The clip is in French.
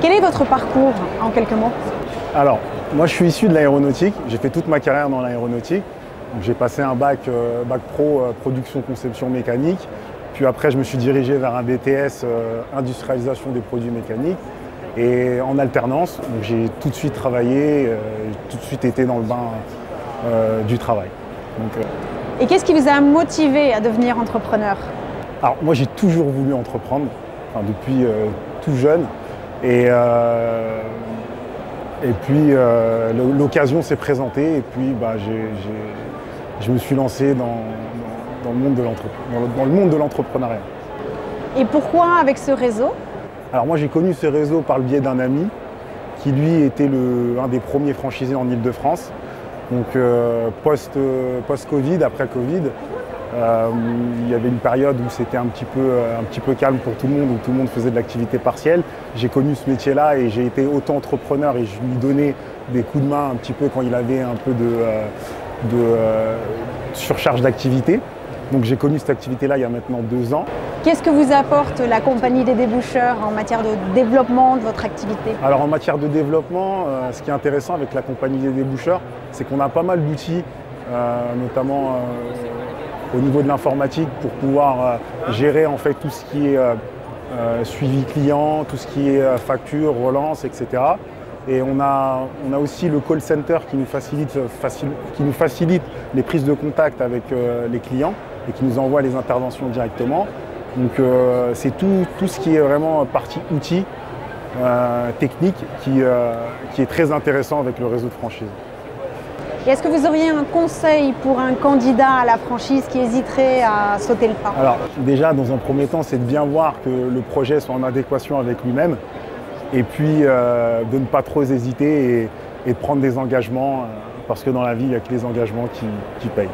Quel est votre parcours en quelques mots? Alors, moi je suis issu de l'aéronautique, j'ai fait toute ma carrière dans l'aéronautique. J'ai passé un bac pro production conception mécanique, puis après je me suis dirigé vers un BTS industrialisation des produits mécaniques et en alternance. Donc j'ai tout de suite travaillé, tout de suite été dans le bain du travail. Et qu'est-ce qui vous a motivé à devenir entrepreneur? Alors moi j'ai toujours voulu entreprendre, enfin, depuis tout jeune. Et puis l'occasion s'est présentée et puis je me suis lancé dans le monde de l'entrepreneuriat. Et pourquoi avec ce réseau? Alors moi j'ai connu ce réseau par le biais d'un ami qui lui était un des premiers franchisés en Île-de-France. Donc post-Covid, après Covid, il y avait une période où c'était un petit peu calme pour tout le monde, où tout le monde faisait de l'activité partielle. J'ai connu ce métier-là et j'ai été auto-entrepreneur et je lui donnais des coups de main un petit peu quand il avait un peu de surcharge d'activité. Donc j'ai connu cette activité-là il y a maintenant 2 ans. Qu'est-ce que vous apporte la compagnie des déboucheurs en matière de développement de votre activité? Alors en matière de développement, ce qui est intéressant avec la compagnie des déboucheurs, c'est qu'on a pas mal d'outils, notamment au niveau de l'informatique pour pouvoir gérer en fait tout ce qui est suivi client, tout ce qui est facture, relance, etc. Et on a aussi le call center qui nous facilite les prises de contact avec les clients et qui nous envoie les interventions directement. Donc c'est tout ce qui est vraiment partie outils technique qui est très intéressant avec le réseau de franchise. Et est-ce que vous auriez un conseil pour un candidat à la franchise qui hésiterait à sauter le pas? Alors déjà, dans un premier temps, c'est de bien voir que le projet soit en adéquation avec lui-même et puis de ne pas trop hésiter et de prendre des engagements parce que dans la vie, il n'y a que les engagements qui payent.